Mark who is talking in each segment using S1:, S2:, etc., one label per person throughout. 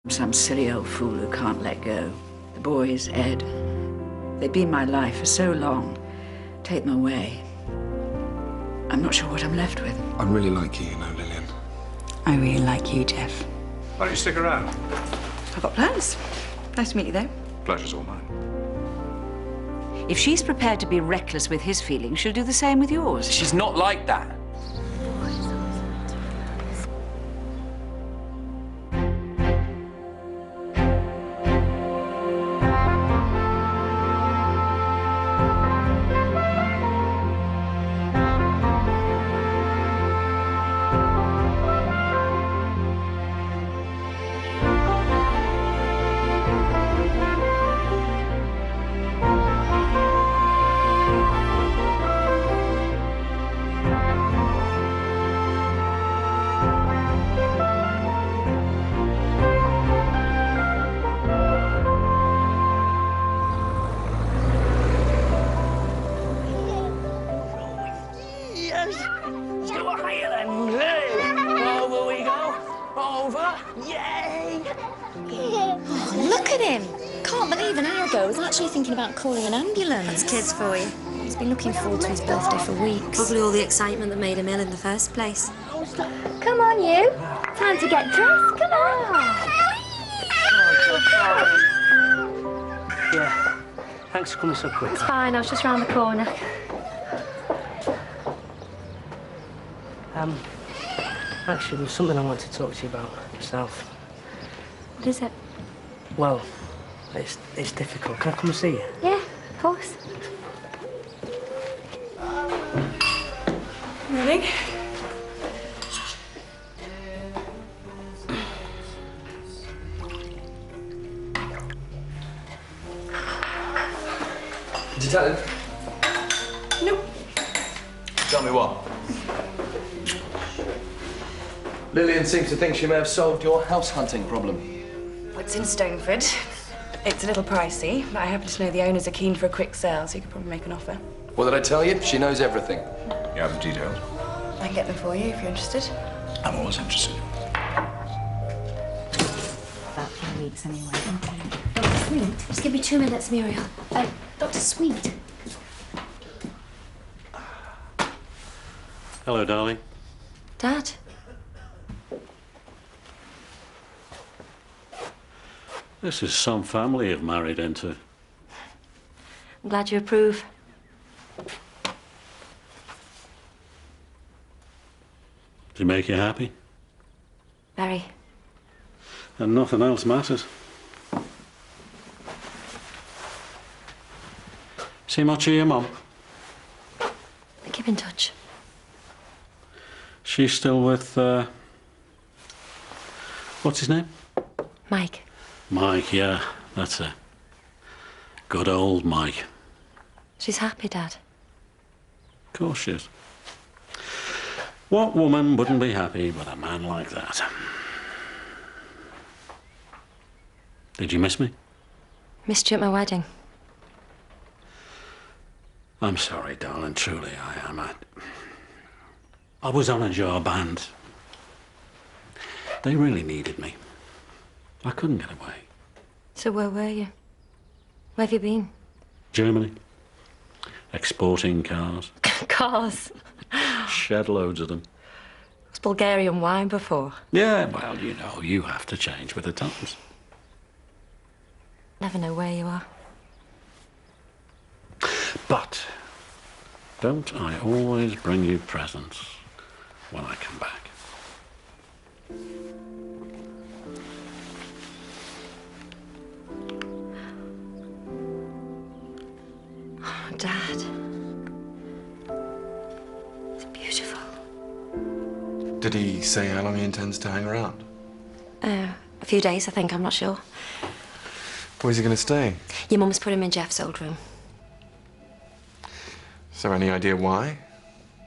S1: Some silly old fool who can't let go. The boys, Ed, they've been my life for so long. Take them away. I'm not sure what I'm left with.
S2: I really like you, Lillian.
S1: I really like you, Geoff.
S2: Why don't you stick around?
S1: I've got plans. Nice to meet you, though.
S2: Pleasure's all mine.
S1: If she's prepared to be reckless with his feelings, she'll do the same with yours.
S3: She's not like that.
S4: Thinking about calling an ambulance.
S5: That's kids for you.
S4: He's been looking forward to his birthday for weeks.
S5: Probably all the excitement that made him ill in the first place.
S4: Come on, you. Time to get dressed. Come on.
S6: Yeah. Thanks for coming so quick.
S4: It's fine. I was just round the corner.
S6: Actually, there was something I wanted to talk to you about myself.
S4: What is it?
S6: Well, it's difficult. Can I come and see you?
S4: Yeah, of course.
S1: Morning.
S3: Did you tell him?
S1: Nope.
S3: Tell me what? Lillian seems to think she may have solved your house hunting problem.
S7: Well, it's in Stoneford. It's a little pricey, but I happen to know the owners are keen for a quick sale, so you could probably make an offer.
S3: What did I tell you? She knows everything.
S2: You have the details?
S7: I can get them for you if you're interested.
S2: I'm always interested.
S4: About 3 weeks anyway. Okay. Dr. Sweet, just give me 2 minutes, Muriel. Dr. Sweet.
S8: Hello, darling.
S4: Dad.
S8: This is some family you've married into.
S4: I'm glad you approve.
S8: Does he make you happy?
S4: Very.
S8: And nothing else matters. See much of your mum?
S4: I keep in touch.
S8: She's still with, what's his name?
S4: Mike.
S8: Mike, yeah, that's it. Good old Mike.
S4: She's happy, Dad.
S8: Of course she is. What woman wouldn't be happy with a man like that? Did you miss me?
S4: Missed you at my wedding.
S8: I'm sorry, darling, truly I am. I was on a job and they really needed me. I couldn't get away.
S4: So where were you? Where have you been?
S8: Germany. Exporting cars.
S4: Cars.
S8: Shed loads of them.
S4: Was Bulgarian wine before?
S8: Yeah, well, you know, you have to change with the times.
S4: Never know where you are.
S8: But don't I always bring you presents when I come back?
S4: Oh, Dad. It's beautiful.
S2: Did he say how long he intends to hang around?
S4: A few days, I think. I'm not sure.
S2: Where's he going to stay?
S4: Your mum's put him in Geoff's old room.
S2: Is there any idea why?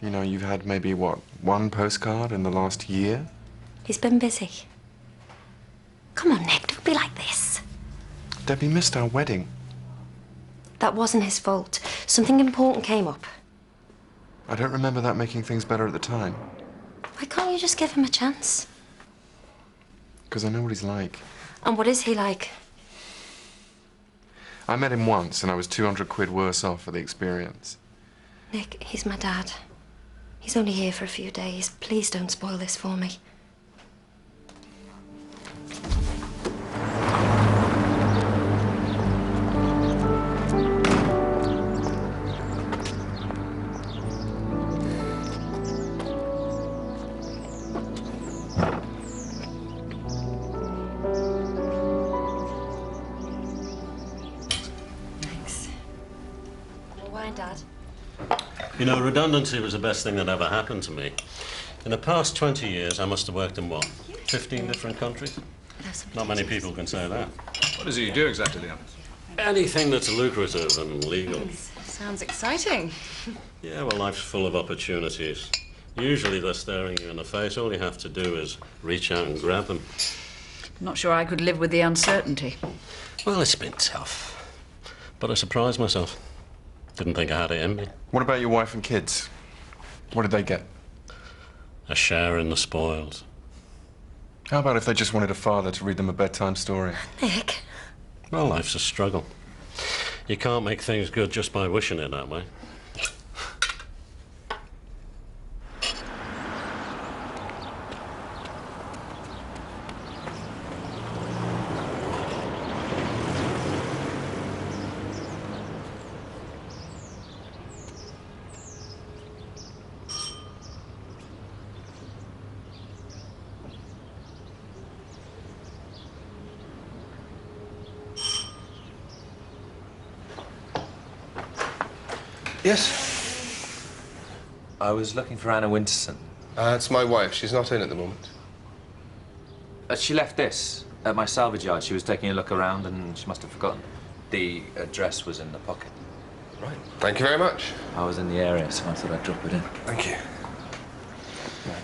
S2: You know, you've had maybe, what, 1 postcard in the last year?
S4: He's been busy. Come on, Nick, don't be like this.
S2: Debbie missed our wedding.
S4: That wasn't his fault. Something important came up.
S2: I don't remember that making things better at the time.
S4: Why can't you just give him a chance?
S2: Because I know what he's like.
S5: And what is he like?
S2: I met him once and I was 200 quid worse off for the experience.
S5: Nick, he's my dad. He's only here for a few days. Please don't spoil this for me. Dad.
S8: You know, redundancy was the best thing that ever happened to me. In the past 20 years, I must have worked in, what, 15 different countries? Not many people can say that.
S9: What is it you do exactly, Leon?
S8: Anything that's lucrative and legal.
S7: Sounds exciting.
S8: Yeah, well, life's full of opportunities. Usually they're staring you in the face. All you have to do is reach out and grab them.
S1: I'm not sure I could live with the uncertainty.
S8: Well, it's been tough. But I surprised myself. Didn't think I had it in me.
S2: What about your wife and kids? What did they get?
S8: A share in the spoils.
S2: How about if they just wanted a father to read them a bedtime story?
S5: Nick.
S8: Well, life's a struggle. You can't make things good just by wishing it that way.
S3: Yes?
S10: I was looking for Anna Winterson.
S3: It's my wife. She's not in at the moment.
S10: She left this at my salvage yard. She was taking a look around and she must have forgotten. The address was in the pocket.
S3: Right. Thank you very much.
S10: I was in the area, so I thought I'd drop it in.
S3: Thank you. Right.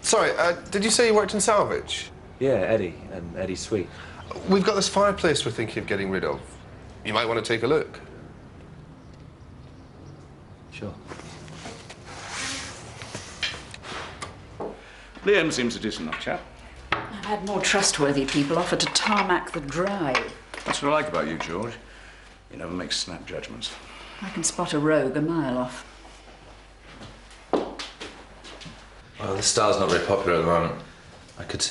S3: Sorry, did you say you worked in salvage?
S10: Yeah, Eddie and Eddie's suite.
S3: We've got this fireplace we're thinking of getting rid of. You might want to take a look.
S10: Sure.
S9: Liam seems a decent enough chap.
S1: I've had more trustworthy people offer to tarmac the drive.
S9: That's what I like about you, George. You never make snap judgments.
S1: I can spot a rogue a mile off.
S10: Well, this style's not very popular at the moment. I could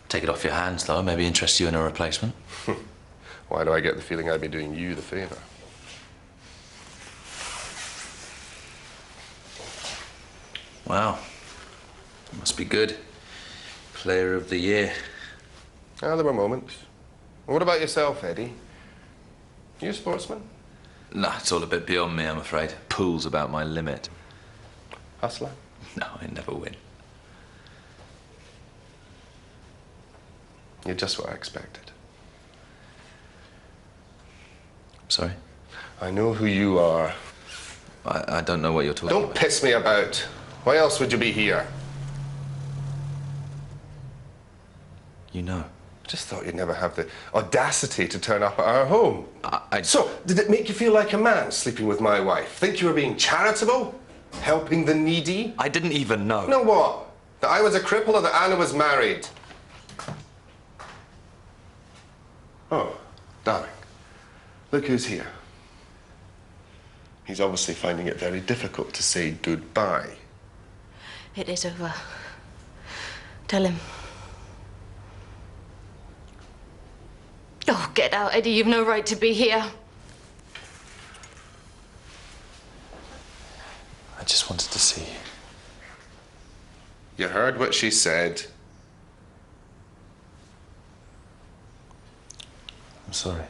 S10: take it off your hands, though. Maybe interest you in a replacement.
S3: Why do I get the feeling I'd be doing you the favour?
S10: Wow. Must be good. Player of the year.
S3: Ah, there were moments. What about yourself, Eddie? You a sportsman?
S10: Nah, it's all a bit beyond me, I'm afraid. Pool's about my limit.
S3: Hustler?
S10: No, I never win.
S3: You're just what I expected.
S10: Sorry?
S3: I know who you are.
S10: I don't know what you're talking about.
S3: Don't piss me about. Why else would you be here?
S10: You know.
S3: I just thought you'd never have the audacity to turn up at our home.
S10: I...
S3: So, did it make you feel like a man sleeping with my wife? Think you were being charitable? Helping the needy?
S10: I didn't even know.
S3: Know what? That I was a cripple or that Anna was married? Oh, darling. Look who's here. He's obviously finding it very difficult to say goodbye.
S7: It is over. Tell him. Oh, get out, Eddie. You've no right to be here.
S10: I just wanted to see you.
S3: You heard what she said.
S10: I'm sorry.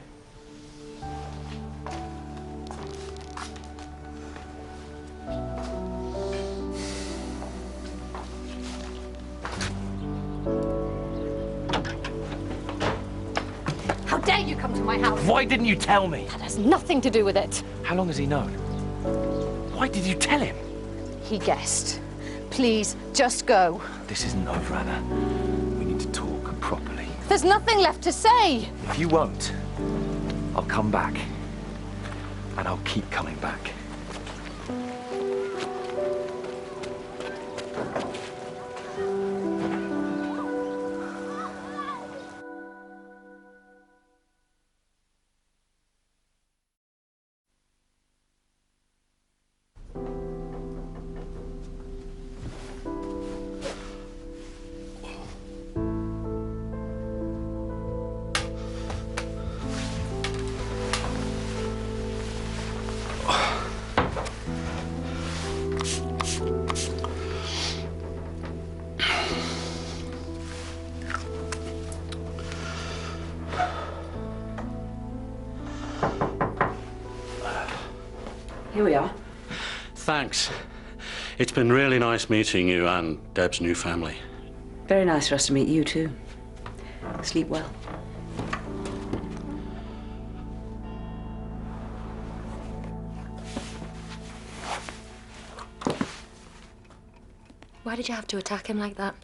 S4: How dare you come to my house?
S6: Why didn't you tell me?
S4: That has nothing to do with it.
S6: How long has he known? Why did you tell him?
S4: He guessed. Please, just go.
S6: This isn't over, Anna. We need to talk properly.
S4: There's nothing left to say.
S6: If you won't, I'll come back. And I'll keep coming back.
S1: Here we are.
S8: Thanks. It's been really nice meeting you and Deb's new family.
S1: Very nice for us to meet you, too. Sleep well.
S5: Why did you have to attack him like that?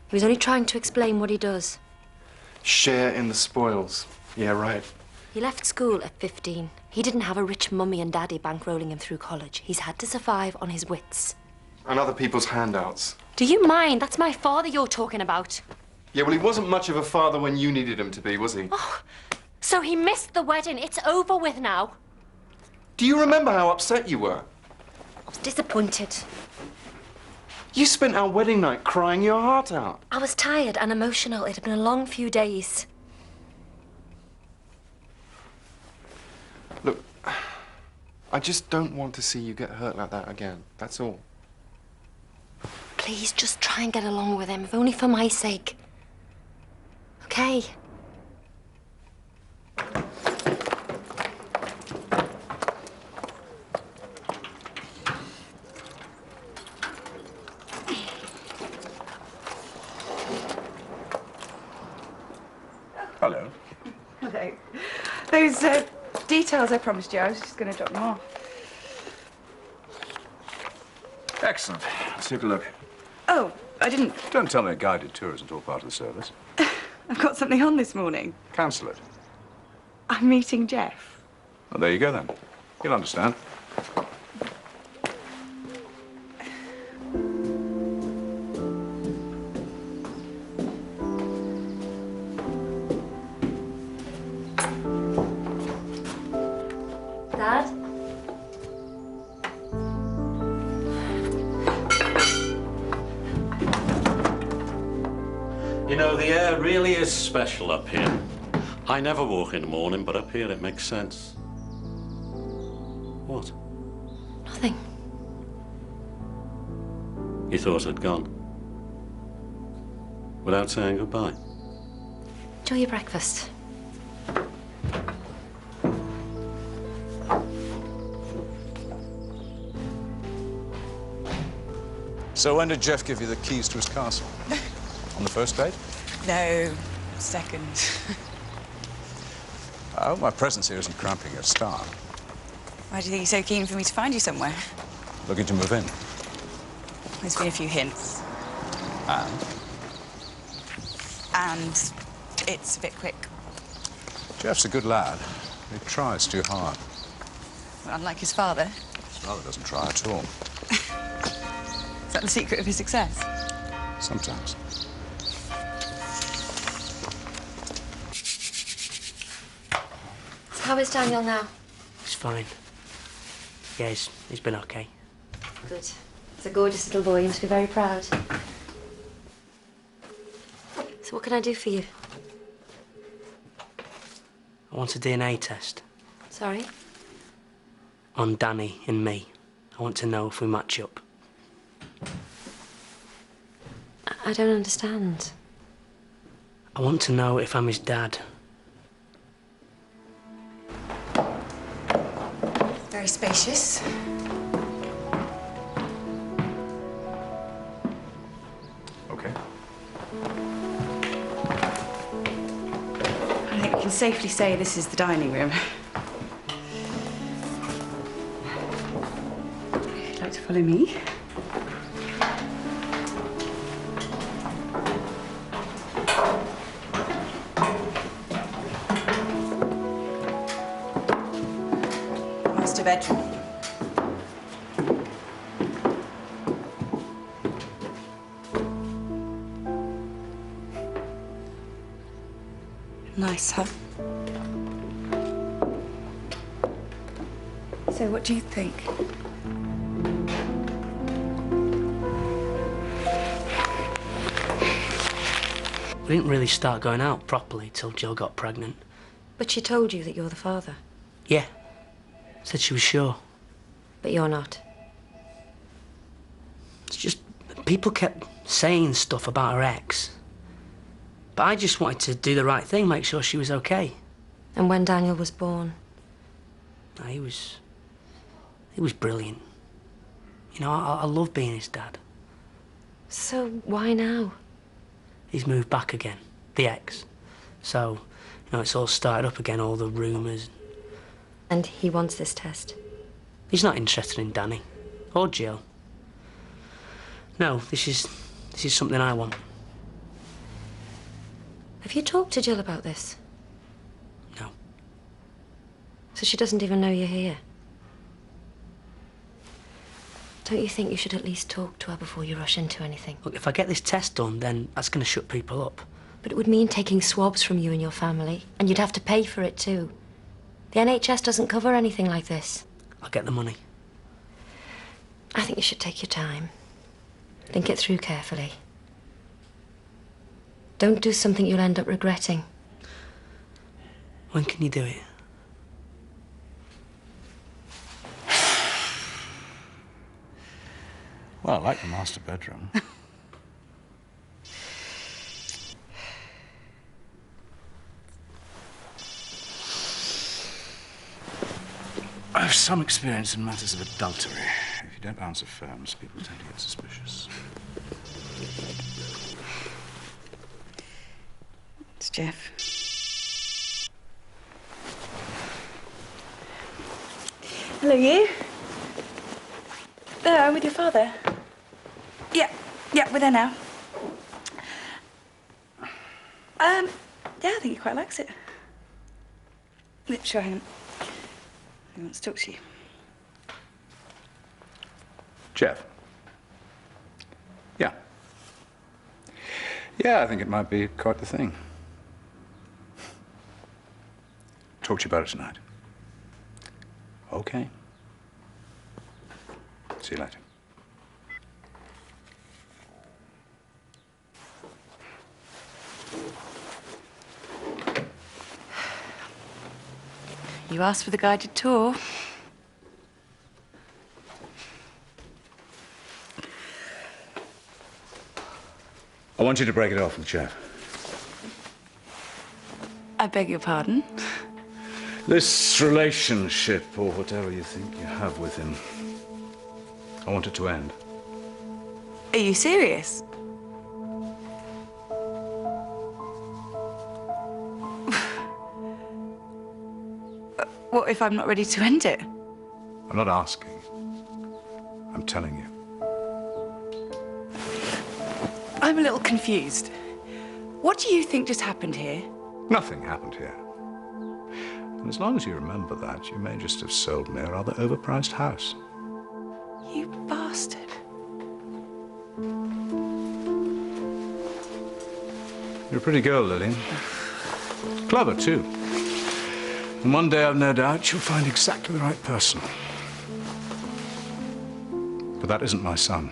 S5: He was only trying to explain what he does.
S2: Share in the spoils. Yeah, right.
S5: He left school at 15. He didn't have a rich mummy and daddy bankrolling him through college. He's had to survive on his wits.
S2: And other people's handouts.
S5: Do you mind? That's my father you're talking about.
S2: Yeah, well, he wasn't much of a father when you needed him to be, was he?
S5: Oh, so he missed the wedding. It's over with now.
S2: Do you remember how upset you were?
S5: I was disappointed.
S2: You spent our wedding night crying your heart out.
S5: I was tired and emotional. It had been a long few days.
S2: Look, I just don't want to see you get hurt like that again. That's all.
S5: Please, just try and get along with him, if only for my sake. Okay?
S9: Hello.
S7: Hello. Those details I promised you, I was just going to drop them off.
S9: Excellent. Let's take a look.
S7: Oh, I didn't.
S9: Don't tell me a guided tour isn't all part of the service.
S7: I've got something on this morning.
S9: Cancel it.
S7: I'm meeting Geoff.
S9: Well, there you go then. You'll understand.
S5: Dad?
S8: You know, the air really is special up here. I never walk in the morning, but up here it makes sense. What?
S5: Nothing.
S8: You thought I'd gone? Without saying goodbye?
S5: Enjoy your breakfast.
S9: So when did Geoff give you the keys to his castle? On the first date?
S7: No, second.
S9: Oh, my presence here isn't cramping your style.
S7: Why do you think he's so keen for me to find you somewhere?
S9: Looking to move in.
S7: There's been a few hints. And it's a bit quick.
S9: Geoff's a good lad. He tries too hard.
S7: Unlike his father.
S9: His father doesn't try at all.
S7: Is that the secret of his success?
S9: Sometimes.
S5: So how is Daniel now?
S11: He's fine. Yeah, he's been okay.
S5: Good. He's a gorgeous little boy. You must be very proud. So what can I do for you?
S11: I want a DNA test
S5: Sorry?
S11: on Danny and me. I want to know if we match up.
S5: I don't understand.
S11: I want to know if I'm his dad.
S7: Very spacious.
S9: Okay.
S7: I think we can safely say this is the dining room. If you'd like to follow me. Master bedroom. Nice, huh? So, what do you think?
S11: We didn't really start going out properly till Jill got pregnant.
S5: But she told you that you're the father.
S11: Yeah. Said she was sure.
S5: But you're not.
S11: It's just people kept saying stuff about her ex. But I just wanted to do the right thing, make sure she was okay.
S5: And when Daniel was born?
S11: He was He was brilliant. You know, I love being his dad.
S5: So why now?
S11: He's moved back again, the ex. So, you know, it's all started up again, all the rumours.
S5: And he wants this test?
S11: He's not interested in Danny. Or Jill. No, this is something I want.
S5: Have you talked to Jill about this?
S11: No.
S5: So she doesn't even know you're here? Don't you think you should at least talk to her before you rush into anything?
S11: Look, if I get this test done, then that's going to shut people up.
S5: But it would mean taking swabs from you and your family, and you'd have to pay for it too. The NHS doesn't cover anything like this.
S11: I'll get the money.
S5: I think you should take your time. Think it through carefully. Don't do something you'll end up regretting.
S11: When can you do it?
S9: Well, I like the master bedroom. I have some experience in matters of adultery. If you don't answer phones, people tend to get suspicious.
S7: It's Geoff. Hello, you. There, I'm with your father. Yeah, we're there now. Yeah, I think he quite likes it. Yeah, sure, hang on. He wants to talk to you.
S9: Geoff? Yeah. Yeah, I think it might be quite the thing. Talk to you about it tonight. Okay. See you later.
S7: You asked for the guided tour.
S9: I want you to break it off with Geoff.
S7: I beg your pardon?
S9: This relationship, or whatever you think you have with him, I want it to end.
S7: Are you serious? What if I'm not ready to end it?
S9: I'm not asking. I'm telling you.
S7: I'm a little confused. What do you think just happened here?
S9: Nothing happened here. And as long as you remember that, you may just have sold me a rather overpriced house.
S7: You bastard.
S9: You're a pretty girl, Lillian. Clever, too. And one day, I've no doubt, you'll find exactly the right person. But that isn't my son.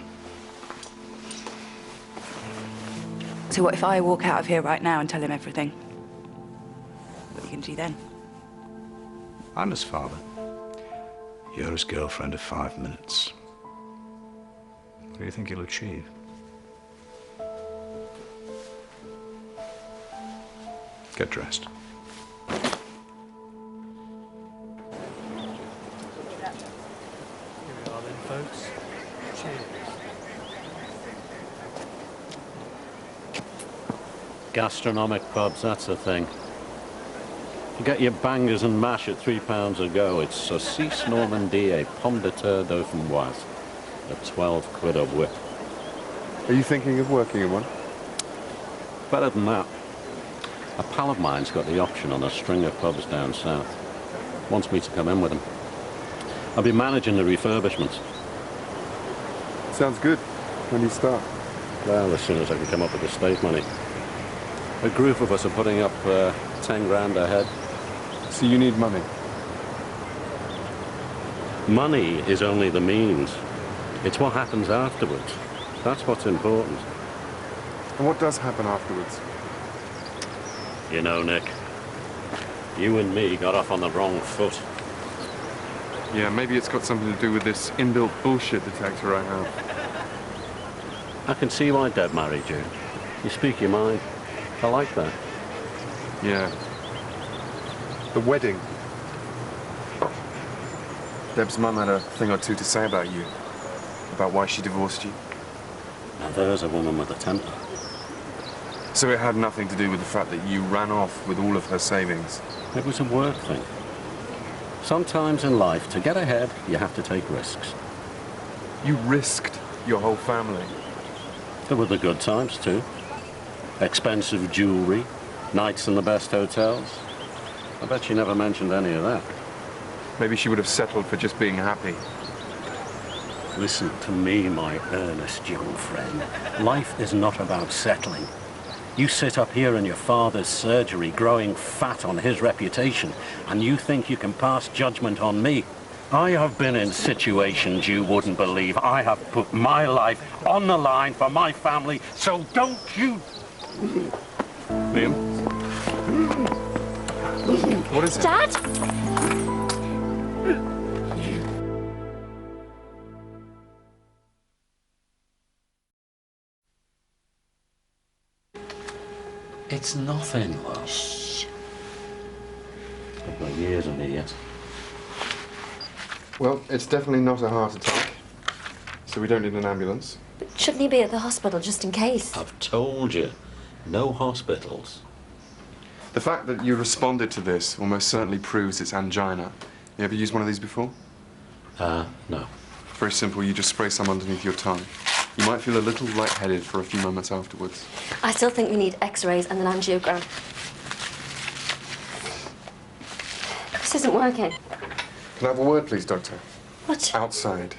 S7: So what if I walk out of here right now and tell him everything? What are you going to do then?
S9: I'm his father. You're his girlfriend of 5 minutes. What do you think he'll achieve? Get dressed.
S11: Here we are then, folks. Cheers.
S8: Gastronomic pubs, that's the thing. You get your bangers and mash at £3 a go. It's saucisse Normandie et pomme de terre dauphinoise at 12 quid a whip.
S2: Are you thinking of working in one?
S8: Better than that. A pal of mine's got the option on a string of pubs down south. Wants me to come in with him. I'll be managing the refurbishments.
S2: Sounds good. When do you start?
S8: Well, as soon as I can come up with the state money. A group of us are putting up 10 grand a head.
S2: So you need money?
S8: Money is only the means. It's what happens afterwards. That's what's important.
S2: And what does happen afterwards?
S8: You know, Nick, you and me got off on the wrong foot.
S2: Yeah, maybe it's got something to do with this inbuilt bullshit detector I have.
S8: I can see why Deb married you. You speak your mind. I like that.
S2: Yeah. The wedding. Deb's mum had a thing or two to say about you. About why she divorced you.
S8: Now there's a woman with a temper.
S2: So it had nothing to do with the fact that you ran off with all of her savings?
S8: It was a work thing. Sometimes in life, to get ahead, you have to take risks.
S2: You risked your whole family?
S8: There were the good times, too. Expensive jewelry, nights in the best hotels. I bet she never mentioned any of that.
S2: Maybe she would have settled for just being happy.
S8: Listen to me, my earnest young friend. Life is not about settling. You sit up here in your father's surgery, growing fat on his reputation, and you think you can pass judgment on me. I have been in situations you wouldn't believe. I have put my life on the line for my family, so don't you...
S2: Liam? What is it?
S5: Dad?
S8: It's nothing, love.
S5: Shh.
S8: I've got years of me yet.
S2: Well, it's definitely not a heart attack, so we don't need an ambulance.
S5: But shouldn't he be at the hospital just in case?
S8: I've told you, no hospitals.
S2: The fact that you responded to this almost certainly proves it's angina. You ever used one of these before?
S8: No.
S2: Very simple, you just spray some underneath your tongue. You might feel a little lightheaded for a few moments afterwards.
S5: I still think we need x-rays and an angiogram. This isn't working.
S2: Can I have a word, please, Doctor?
S5: What?
S2: Outside.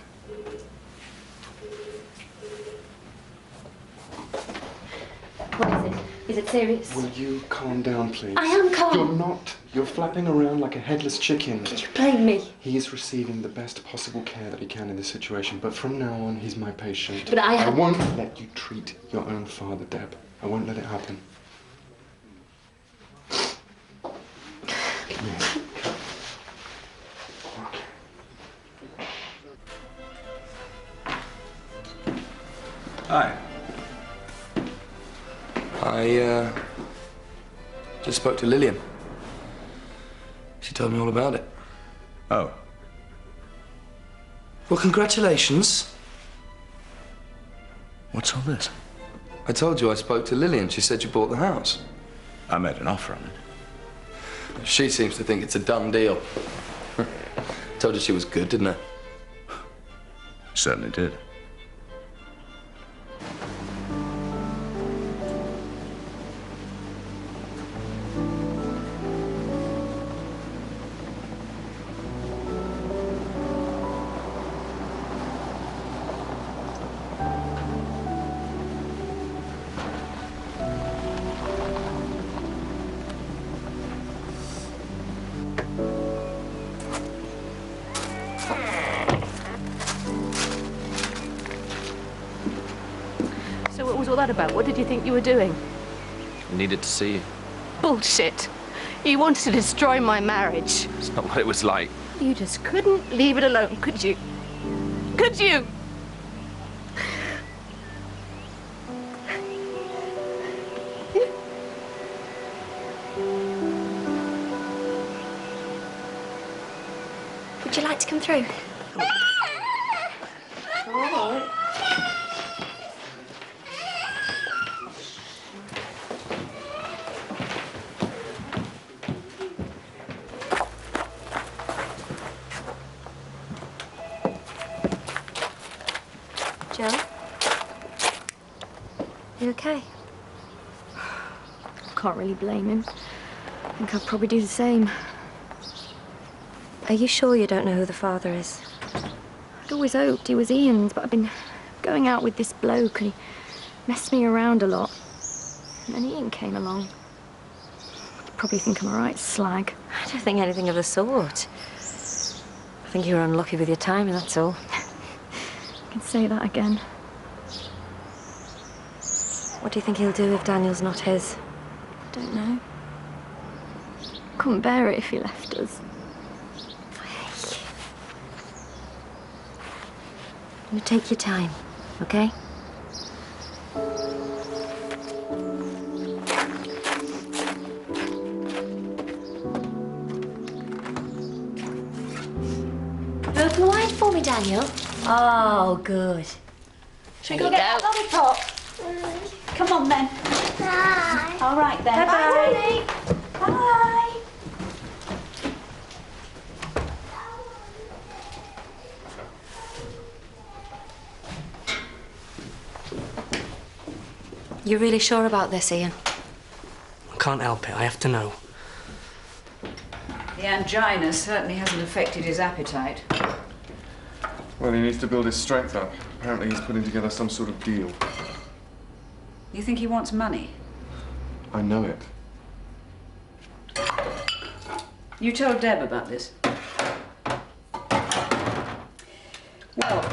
S5: What is it? Is it serious?
S2: Will you calm down, please?
S5: I am calm.
S2: You're not. You're flapping around like a headless chicken.
S5: Did you blame me?
S2: He is receiving the best possible care that he can in this situation, but from now on, he's my patient.
S5: But I
S2: won't let you treat your own father, Deb. I won't let it happen. Come here.
S12: Hi. I just spoke to Lillian. She told me all about it.
S9: Oh.
S12: Well, congratulations.
S9: What's all this?
S12: I told you I spoke to Lillian. She said you bought the house.
S9: I made an offer on it.
S12: She seems to think it's a done deal. Told you she was good, didn't I?
S9: Certainly did.
S13: So what was all that about? What did you think you were doing?
S10: I needed to see you.
S13: Bullshit. You wanted to destroy my marriage.
S10: It's not what it was like.
S13: You just couldn't leave it alone, could you? Could you?
S5: Would you like to come through? Joe? You okay?
S4: Can't really blame him. I think I'd probably do the same.
S5: Are you sure you don't know who the father is?
S4: I'd always hoped he was Ian's, but I've been going out with this bloke and he messed me around a lot. And then Ian came along. You probably think I'm a right slag.
S5: I don't think anything of the sort. I think you were unlucky with your timing, that's all.
S4: You can say that again.
S5: What do you think he'll do if Daniel's not his?
S4: Don't know. Couldn't bear it if he left us.
S5: You take your time, okay? some wine for me, Daniel? Oh, good.
S7: Should we go get that lollipop? Come on, then.
S13: Bye.
S7: All right, then.
S13: Bye.
S7: Bye.
S5: You're really sure about this, Ian?
S11: I can't help it. I have to know.
S1: The angina certainly hasn't affected his appetite.
S2: Well, he needs to build his strength up. Apparently he's putting together some sort of deal.
S1: You think he wants money?
S2: I know it.
S1: You told Deb about this? Well,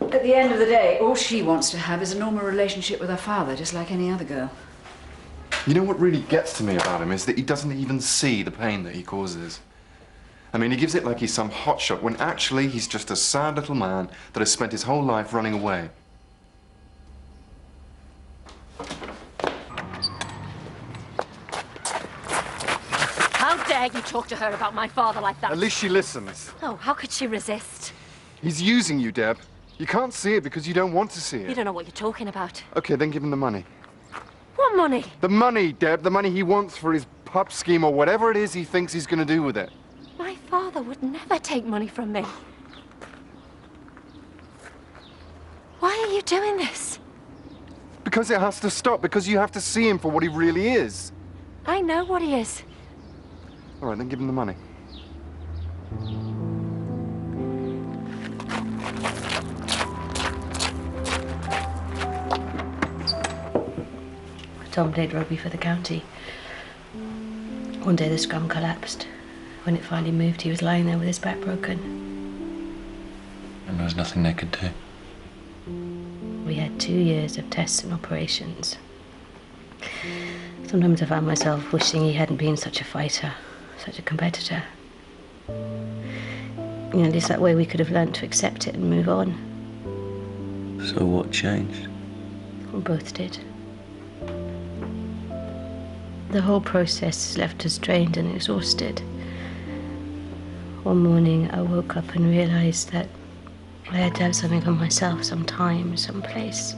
S1: at the end of the day, all she wants to have is a normal relationship with her father, just like any other girl.
S2: You know what really gets to me about him is that he doesn't even see the pain that he causes. I mean, he gives it like he's some hotshot, when actually he's just a sad little man that has spent his whole life running away.
S5: How dare you talk to her about my father like that?
S2: At least she listens.
S5: Oh, how could she resist?
S2: He's using you, Deb. You can't see it because you don't want to see
S5: You
S2: it.
S5: don't know what you're talking about.
S2: Okay, then give him the money.
S5: What money?
S2: The money, Deb. The money he wants for his pup scheme or whatever it is he thinks he's going to do with it.
S5: My father would never take money from me. Why are you doing this?
S2: Because it has to stop. Because you have to see him for what he really is.
S5: I know what he is.
S2: All right, then give him the money.
S14: Tom played rugby for the county. One day the scrum collapsed. When it finally moved, he was lying there with his back broken.
S10: And there was nothing they could do.
S14: We had 2 years of tests and operations. Sometimes I found myself wishing he hadn't been such a fighter, such a competitor. You know, at least that way we could have learnt to accept it and move on.
S10: So what changed?
S14: We both did. The whole process left us drained and exhausted. One morning I woke up and realised that I had to have something for myself, some time, some place.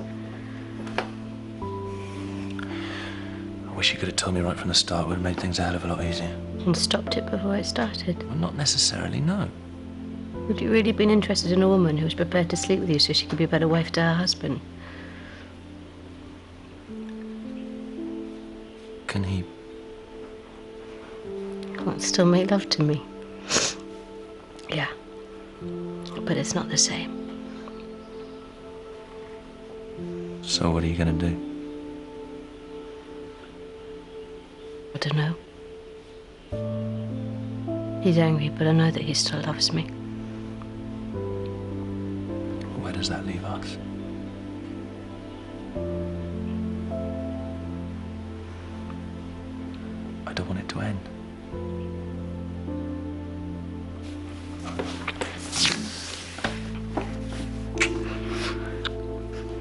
S10: I wish you could have told me right from the start. It would have made things a hell of a lot easier.
S14: And stopped it before it started.
S10: Well, not necessarily, no.
S14: Would you really have been interested in a woman who was prepared to sleep with you so she could be a better wife to her husband?
S10: Can he?
S14: He wants to still make love to me. Yeah. But it's not the same.
S10: So what are you going to do?
S14: I don't know. He's angry, but I know that he still loves me.
S10: Where does that leave us? I don't want it to end.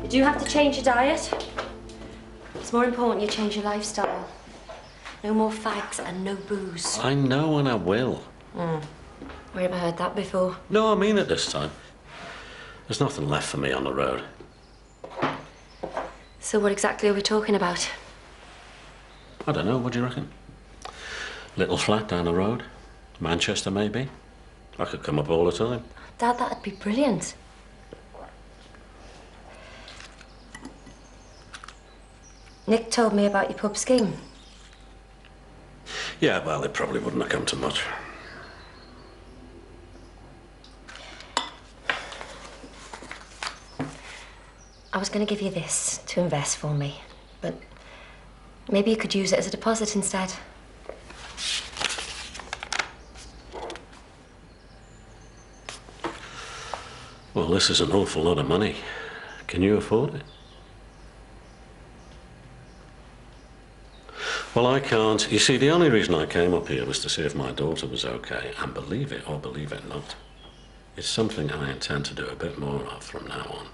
S5: You do have to change your diet. It's more important you change your lifestyle. No more fags and no booze.
S8: I know and I will.
S5: We ever heard that before?
S8: No, I mean it this time. There's nothing left for me on the road.
S5: So what exactly are we talking about?
S8: I don't know, what do you reckon? Little flat down the road. Manchester, maybe. I could come up all the time.
S5: Dad, that'd be brilliant. Nick told me about your pub scheme.
S8: Yeah, well, it probably wouldn't have come to much.
S5: I was going to give you this to invest for me, but maybe you could use it as a deposit instead.
S8: Well, this is an awful lot of money. Can you afford it? Well, I can't. You see, the only reason I came up here was to see if my daughter was okay. And believe it or believe it not, it's something I intend to do a bit more of from now on.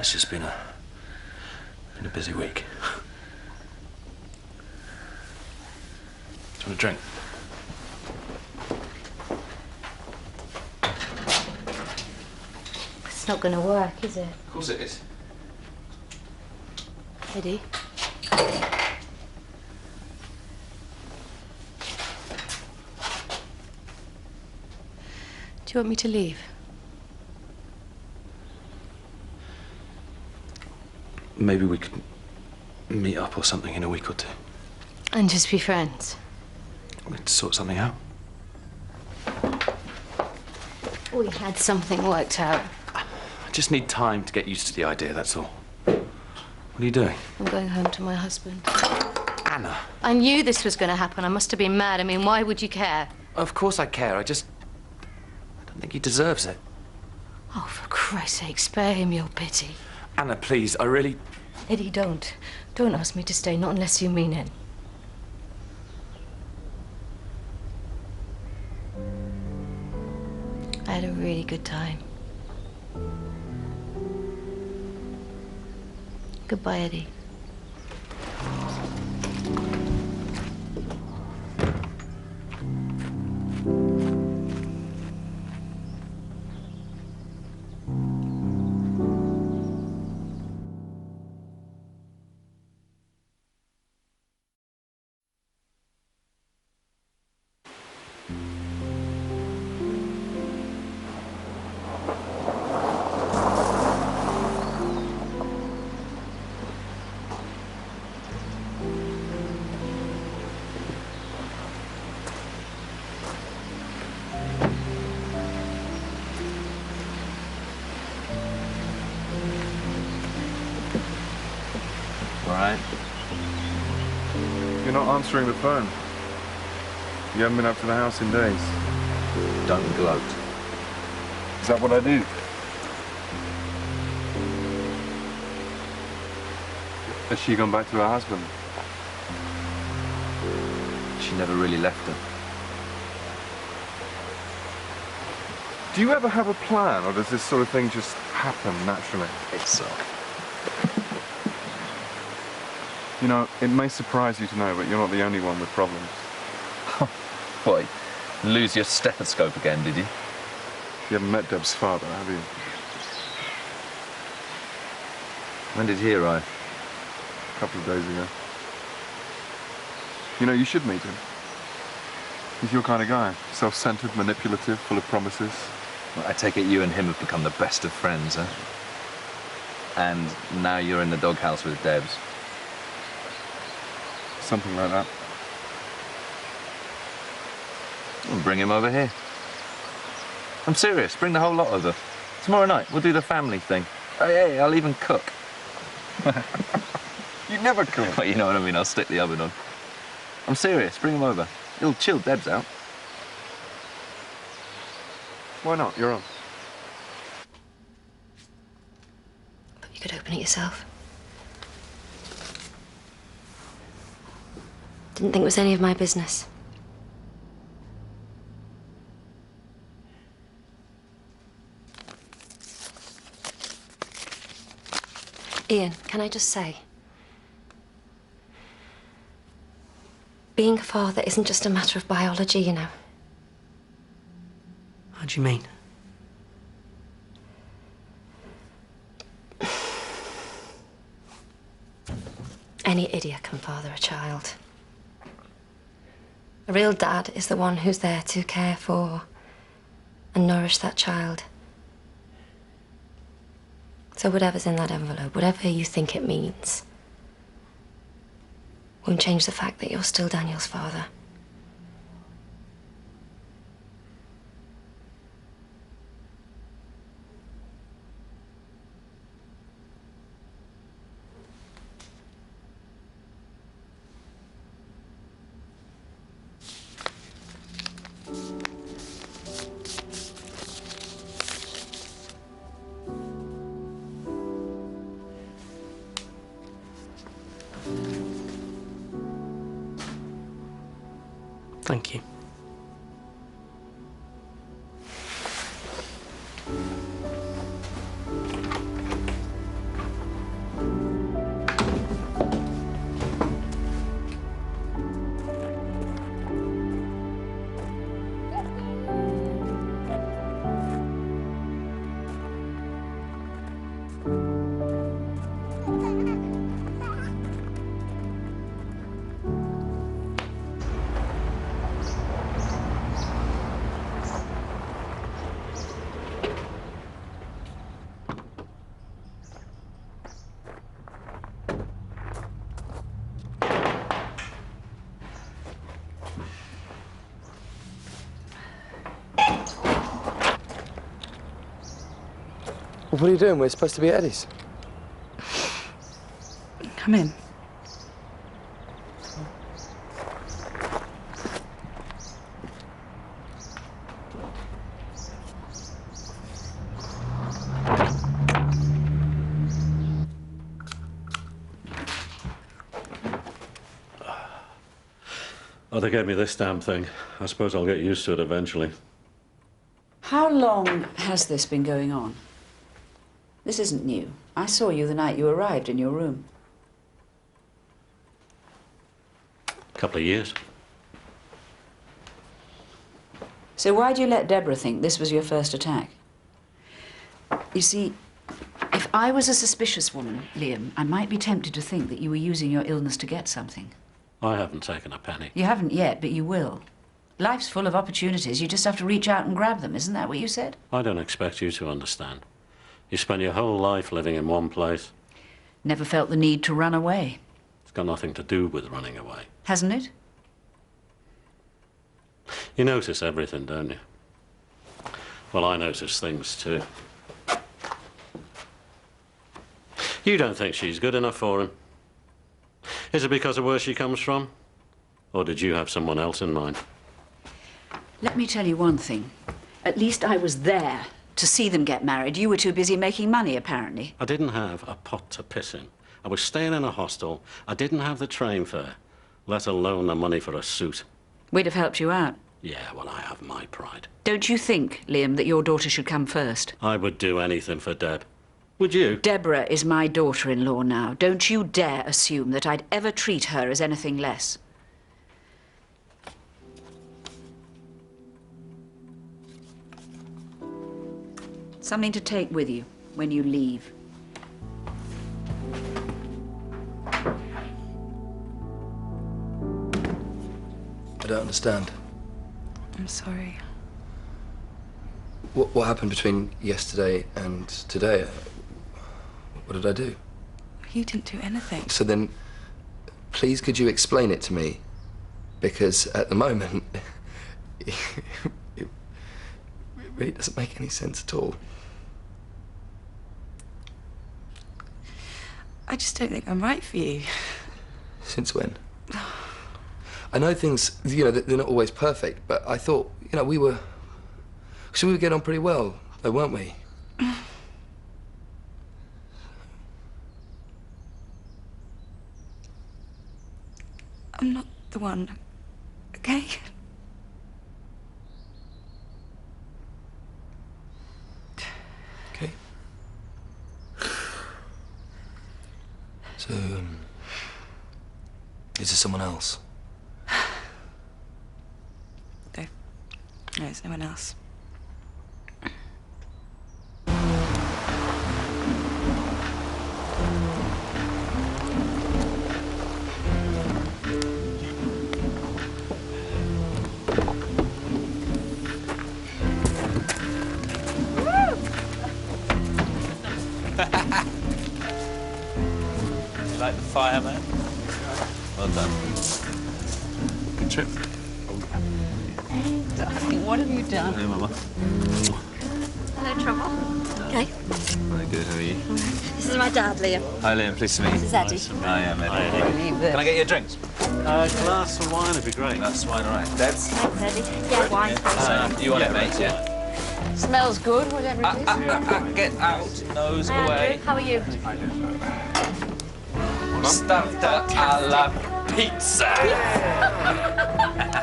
S10: it's just been a busy week. Do you want a drink?
S14: It's not going to work, is it?
S10: Of course it is.
S14: Eddie? Do you want me to leave?
S10: Maybe we could meet up or something in a week or two.
S14: And just be friends?
S10: We'd sort something out.
S14: We had something worked out.
S10: I just need time to get used to the idea, that's all. What are you doing?
S14: I'm going home to my husband.
S10: Anna.
S14: I knew this was going to happen. I must have been mad. I mean, why would you care?
S10: Of course I care. I don't think he deserves it.
S14: Oh, for Christ's sake, spare him your pity.
S10: Anna, please, I really...
S14: Eddie, don't. Don't ask me to stay, not unless you mean it. I had a really good time. Goodbye, Eddie.
S2: You're not answering the phone. You haven't been up to the house in days.
S10: Don't gloat.
S2: Is that what I do? Has she gone back to her husband?
S10: She never really left him.
S2: Do you ever have a plan, or does this sort of thing just happen naturally?
S10: It's
S2: You know, it may surprise you to know, but you're not the only one with problems.
S10: Boy, lose your stethoscope again, did you?
S2: You haven't met Deb's father, have you?
S10: When did he arrive?
S2: A couple of days ago. You know, you should meet him. He's your kind of guy. Self-centered, manipulative, full of promises.
S10: Well, I take it you and him have become the best of friends, huh? And now you're in the doghouse with Debs.
S2: Something like that.
S10: Well, bring him over here. I'm serious. Bring the whole lot over. Tomorrow night, we'll do the family thing. Hey, I'll even cook.
S2: You never cook.
S10: Well, you know what I mean. I'll stick the oven on. I'm serious. Bring him over. It'll chill Debs out.
S2: Why not? You're on.
S5: But you could open it yourself. Didn't think it was any of my business. Ian, can I just say? Being a father isn't just a matter of biology, you know.
S11: What do you mean?
S5: Any idiot can father a child. A real dad is the one who's there to care for and nourish that child. So whatever's in that envelope, whatever you think it means, won't change the fact that you're still Daniel's father.
S11: Thank you.
S12: Well, what are you doing? We're supposed to be at Eddie's.
S7: Come in.
S8: Oh, they gave me this damn thing. I suppose I'll get used to it eventually.
S1: How long has this been going on? This isn't new. I saw you the night you arrived in your room.
S8: A couple of years.
S1: So why do you let Deborah think this was your first attack? You see, if I was a suspicious woman, Liam, I might be tempted to think that you were using your illness to get something.
S8: I haven't taken a penny.
S1: You haven't yet, but you will. Life's full of opportunities. You just have to reach out and grab them. Isn't that what you said?
S8: I don't expect you to understand. You spend your whole life living in one place.
S1: Never felt the need to run away.
S8: It's got nothing to do with running away.
S1: Hasn't it?
S8: You notice everything, don't you? Well, I notice things too. You don't think she's good enough for him. Is it because of where she comes from? Or did you have someone else in mind?
S1: Let me tell you one thing. At least I was there to see them get married. You were too busy making money, apparently.
S8: I didn't have a pot to piss in. I was staying in a hostel. I didn't have the train fare, let alone the money for a suit.
S1: We'd have helped you out.
S8: Yeah, well, I have my pride.
S1: Don't you think, Liam, that your daughter should come first?
S8: I would do anything for Deb. Would you?
S1: Deborah is my daughter-in-law now. Don't you dare assume that I'd ever treat her as anything less. Something to take with you when you leave.
S12: I don't understand.
S7: I'm sorry.
S12: What happened between yesterday and today? What did I do?
S7: You didn't do anything.
S12: So then, please could you explain it to me? Because at the moment, it really doesn't make any sense at all.
S7: I just don't think I'm right for you.
S12: Since when? I know things, you know, they're not always perfect, but I thought, you know, we were getting on pretty well, though, weren't we?
S7: I'm not the one, okay?
S12: Okay. So, is there someone else?
S7: No, there's no one else.
S10: You like the fire, man? Well done. Good trip.
S1: Hey, darling, what have you done?
S10: Hey, Mama.
S5: No trouble. Okay.
S10: Very good, how are you?
S5: This is my dad, Liam.
S10: Hi, Liam, pleased to meet you.
S5: This is Eddie.
S10: I am Eddie.
S8: Hi, Eddie.
S10: Can I get you a drink?
S8: A glass of wine would be great.
S10: Glass of wine, all right. Debs?
S5: Thanks, Eddie. Yeah, wine.
S10: You want it, mate, yeah?
S1: Smells good, whatever it is.
S10: Get out, nose
S5: Hi,
S10: away.
S5: Andrew. How are you?
S10: Starter a la pizza.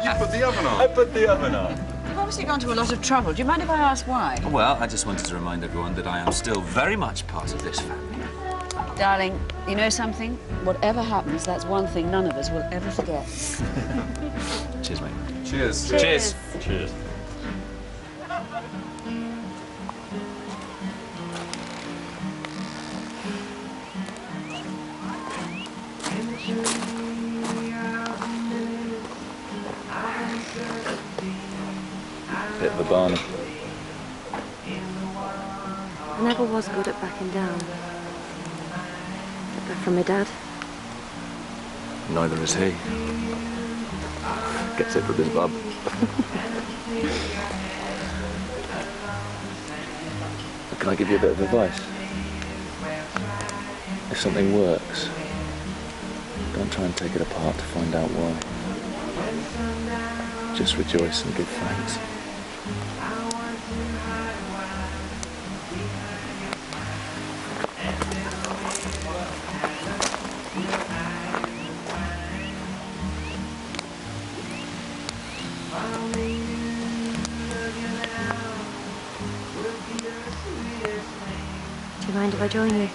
S2: You put the oven on.
S10: I put the oven on.
S1: You've obviously gone to a lot of trouble. Do you mind if I ask why?
S10: Well, I just wanted to remind everyone that I am still very much part of this family.
S1: Darling, you know something? Whatever happens, that's one thing none of us will ever forget.
S10: Cheers, mate.
S2: Cheers.
S10: Cheers.
S8: Cheers.
S10: Bit of a Barney.
S4: I never was good at backing down. Get that from my dad.
S10: Neither is he. Gets it from his bub. Can I give you a bit of advice? If something works, don't try and take it apart to find out why. Just rejoice and give thanks.
S5: Do you mind if I join you?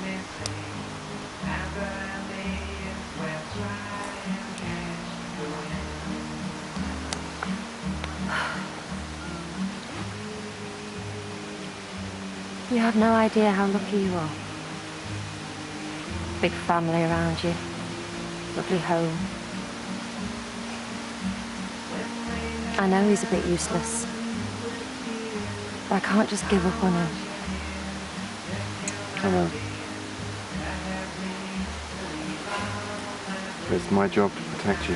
S5: You have no idea how lucky you are. Big family around you, lovely home. I know he's a bit useless, but I can't just give up on him. I won't.
S2: It's my job to protect you.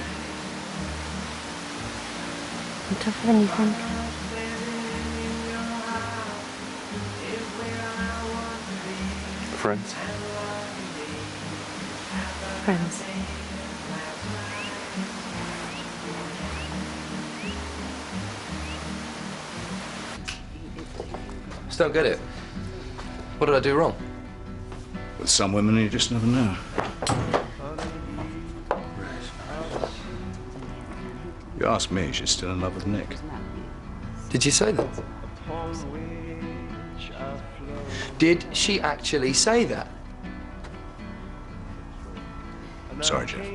S5: I'm tougher than you think.
S2: Friends?
S5: Friends.
S12: Just don't get it. What did I do wrong?
S9: With some women, you just never know. You ask me, she's still in love with Nick.
S12: Did you say that? Did she actually say that?
S9: I'm sorry, Geoff.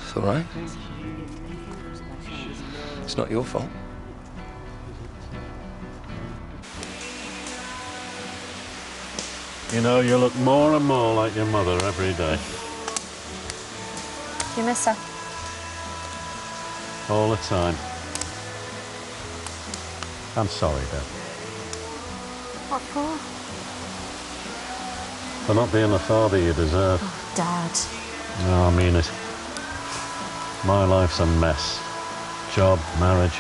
S12: It's all right. It's not your fault.
S8: You know, you look more and more like your mother every day.
S5: Do you miss her?
S8: All the time. I'm sorry, Dad.
S5: What for?
S8: For not being the father you deserve.
S5: Oh, Dad.
S8: No, I mean it. My life's a mess. Job, marriage,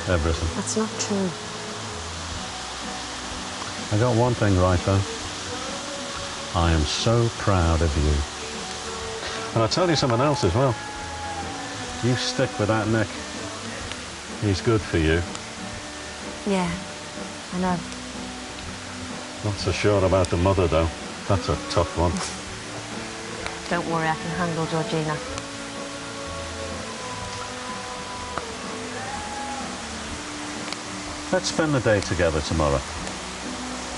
S8: everything.
S5: That's not true.
S8: I got one thing right, though. I am so proud of you. And I'll tell you something else as well. You stick with that Nick. He's good for you.
S5: Yeah, I know.
S8: Not so sure about the mother, though. That's a tough one.
S5: Don't worry, I can handle Georgina.
S8: Let's spend the day together tomorrow.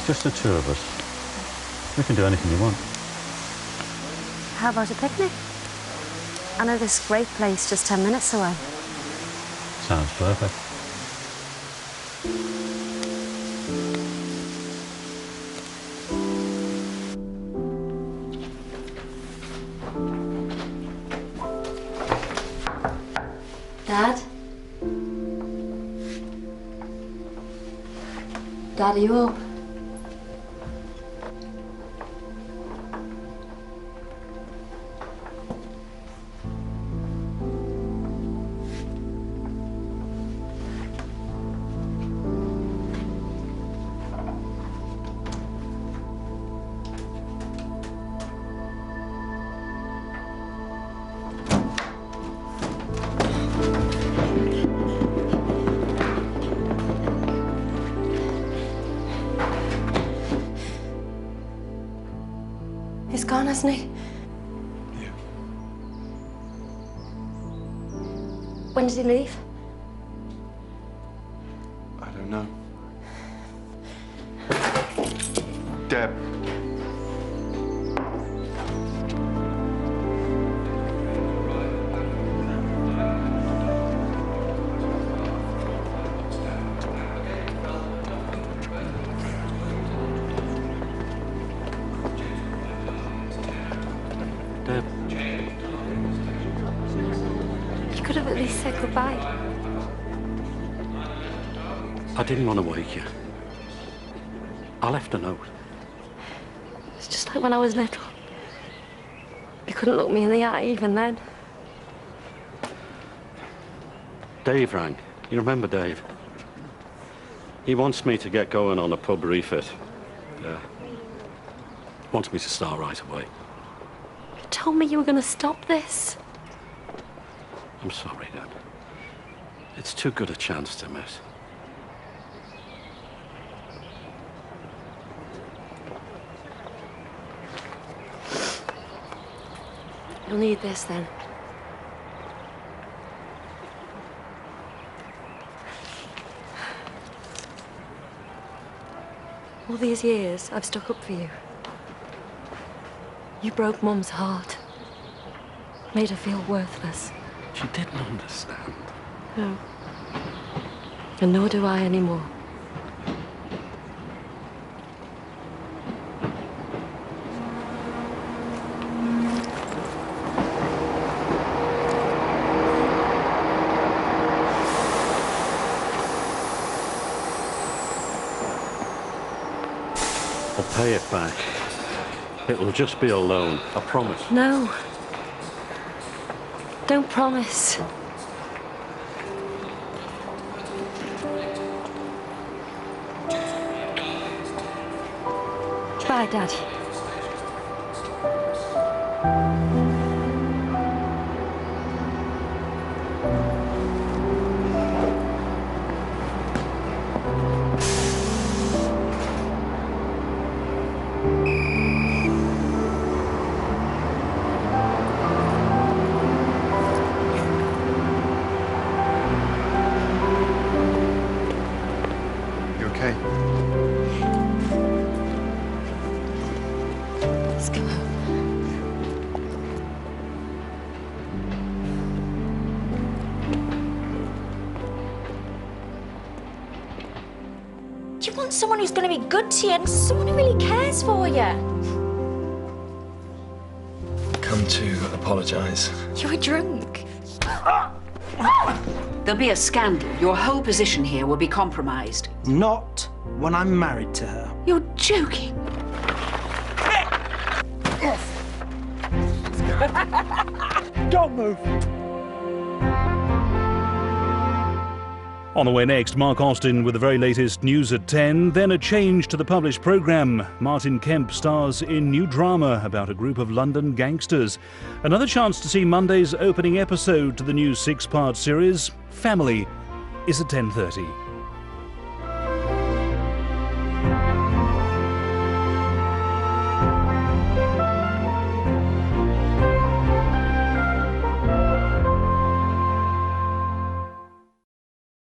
S8: Just the two of us. We can do anything you want.
S5: How about a picnic? I know this great place just 10 minutes away.
S8: Sounds perfect.
S5: Dad? Dad, are you up? He's gone, hasn't he?
S2: Yeah.
S5: When did he leave?
S2: I don't know. Deb.
S8: Deb.
S5: You could have at least said goodbye.
S15: I didn't want to wake you. I left a note.
S5: It's just like when I was little. You couldn't look me in the eye even then.
S8: Dave rang. You remember Dave? He wants me to get going on a pub refit. Yeah. Wants me to start right away.
S5: You told me you were going to stop this.
S8: I'm sorry, Dad. It's too good a chance to miss.
S5: You'll need this then. All these years, I've stuck up for you. You broke Mum's heart. Made her feel worthless.
S8: She didn't understand.
S5: No. And nor do I anymore.
S8: I'll pay it back. It'll just be a loan, I promise.
S5: No. Don't promise. Bye, Dad.
S2: You okay?
S5: Let's go home.
S16: You want someone who's going to be good to you and someone who really cares for you.
S12: Come to apologise.
S16: You were drunk.
S1: There'll be a scandal. Your whole position here will be compromised.
S17: Not when I'm married to her.
S1: You're joking.
S17: Don't move.
S18: On the way next, Mark Austin with the very latest news at 10, then a change to the published programme. Martin Kemp stars in new drama about a group of London gangsters. Another chance to see Monday's opening episode to the new 6-part series, Family, is at 10:30.